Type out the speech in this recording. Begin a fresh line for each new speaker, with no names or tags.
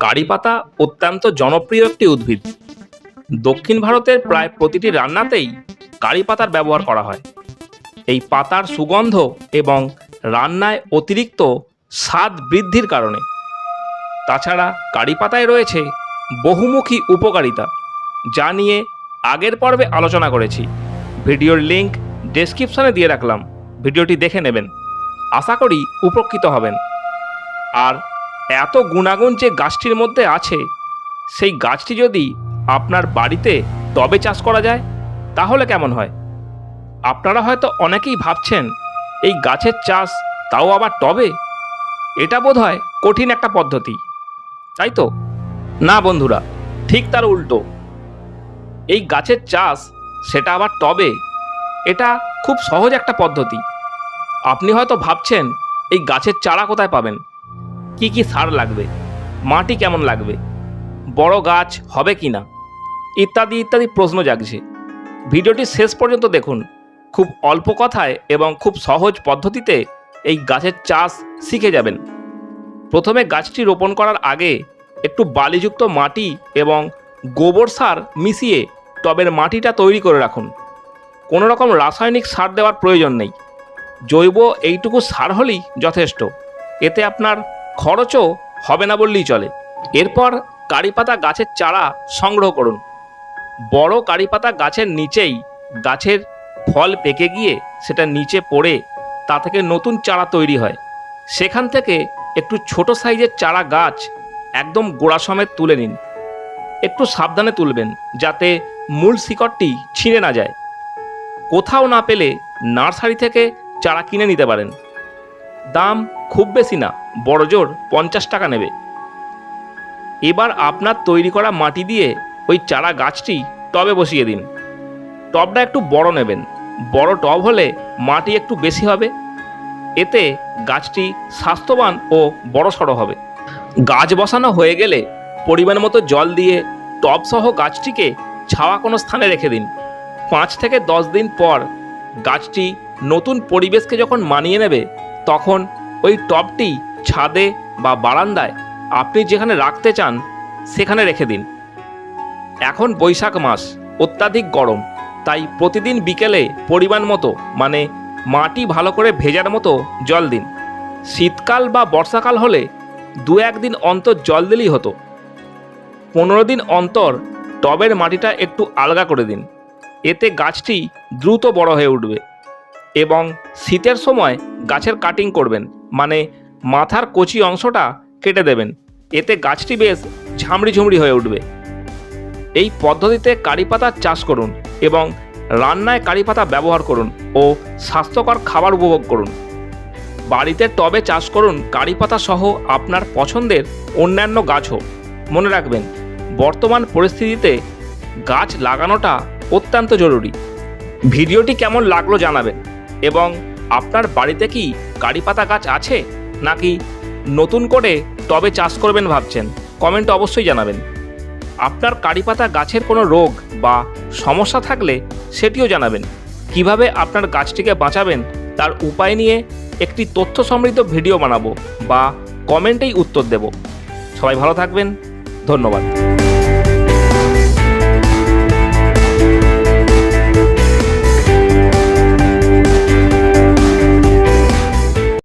কারি পাতা অত্যন্ত জনপ্রিয় একটি উদ্ভিদ। দক্ষিণ ভারতের প্রায় প্রতিটি রান্নাতেই কারি পাতার ব্যবহার করা হয়। এই পাতার সুগন্ধ এবং রান্নায় অতিরিক্ত স্বাদ বৃদ্ধির কারণে। তাছাড়া কারি পাতায় রয়েছে বহুমুখী উপকারিতা, যা নিয়ে আগের পর্বে আলোচনা করেছি। ভিডিওর লিংক ডেসক্রিপশনে দিয়ে রাখলাম, ভিডিওটি দেখে নেবেন। আশা করি উপকৃত হবেন। আর এত গুণাগুণ যে গাছটির মধ্যে আছে, সেই গাছটি যদি আপনার বাড়িতে টবে চাষ করা যায় তাহলে কেমন হয়? আপনারা হয়তো অনেকেই ভাবছেন, এই গাছের চাষ, তাও আবার টবে, এটা বোধহয় কঠিন একটা পদ্ধতি, তাই তো? না বন্ধুরা, ঠিক তার উল্টো। এই গাছের চাষ, সেটা আবার টবে, এটা খুব সহজ একটা পদ্ধতি। আপনি হয়তো ভাবছেন, এই গাছের চারা কোথায় পাবেন, কি কি সার লাগবে, মাটি কেমন লাগবে, বড় গাছ হবে কি না, ইত্যাদি ইত্যাদি প্রশ্ন জাগছে। ভিডিওটি শেষ পর্যন্ত দেখুন। খুব অল্প কথায় এবং খুব সহজ পদ্ধতিতে এই গাছের চাষ শিখে যাবেন। প্রথমে গাছটি রোপণ করার আগে একটু বালিযুক্ত মাটি এবং গোবর সার মিশিয়ে টবের মাটিটা তৈরি করে রাখুন। কোনো রকম রাসায়নিক সার দেওয়ার প্রয়োজন নেই। জৈব এইটুকু সার হলেই যথেষ্ট। এতে আপনার খরচও হবে না বললেই চলে। এরপর কারি পাতা গাছের চারা সংগ্রহ করুন। বড় কারি পাতা গাছের নিচেই গাছের ফল পেকে গিয়ে সেটা নিচে পড়ে তা থেকে নতুন চারা তৈরি হয়। সেখান থেকে একটু ছোট সাইজের চারা গাছ একদম গোড়া সমেত তুলে নিন। একটু সাবধানে তুলবেন, যাতে মূল শিকড়টি ছিঁড়ে না যায়। কোথাও না পেলে নার্সারি থেকে চারা কিনে নিতে পারেন। দাম খুব বেশি না, বড়জোর 50 টাকা নেবে। এবার আপনার তৈরি করা মাটি দিয়ে ওই চারা গাছটি টবে বসিয়ে দিন। টবটা একটু বড় নেবেন। বড় টব হলে মাটি একটু বেশি হবে, এতে গাছটি স্বাস্থ্যবান ও বড়সড় হবে। গাছ বসানো হয়ে গেলে পরিমাণ মতো জল দিয়ে টবসহ গাছটিকে ছাওয়া কোনো স্থানে রেখে দিন। 5 থেকে 10 দিন পর গাছটি নতুন পরিবেশকে যখন মানিয়ে নেবে, তখন ওই টবটি ছাদে বা বারান্দায় আপনি যেখানে রাখতে চান সেখানে রেখে দিন। এখন বৈশাখ মাস, অত্যাধিক গরম, তাই প্রতিদিন বিকেলে পরিমাণ মতো, মানে মাটি ভালো করে ভেজার মতো জল দিন। শীতকাল বা বর্ষাকাল হলে 2-1 দিন অন্তর জল দিলেই হতো। 15 দিন অন্তর টবের মাটিটা একটু আলগা করে দিন। এতে গাছটি দ্রুত বড় হয়ে উঠবে। এবং শীতের সময় গাছের কাটিং করবেন, মানে মাথার কচি অংশটা কেটে দেবেন। এতে গাছটি বেশ ঝামড়ি ঝুমড়ি হয়ে উঠবে। এই পদ্ধতিতে কারি পাতার চাষ করুন এবং রান্নায় কারি পাতা ব্যবহার করুন ও স্বাস্থ্যকর খাবার উপভোগ করুন। বাড়িতে টবে চাষ করুন কারি পাতা সহ আপনার পছন্দের অন্যান্য গাছও। মনে রাখবেন, বর্তমান পরিস্থিতিতে গাছ লাগানোটা অত্যন্ত জরুরি। ভিডিওটি কেমন লাগলো জানাবেন। এবং আপনার বাড়িতে কি কারি পাতা গাছ আছে, নাকি নতুন করে টবে চাষ করবেন ভাবছেন? কমেন্টে অবশ্যই জানাবেন। আপনার কারি পাতা গাছের কোনো রোগ বা সমস্যা থাকলে সেটিও জানাবেন। কিভাবে আপনার গাছটিকে বাঁচাবেন তার উপায় নিয়ে একটি তথ্য সমৃদ্ধ ভিডিও বানাবো বা কমেন্টেই উত্তর দেব। সবাই ভালো থাকবেন, ধন্যবাদ।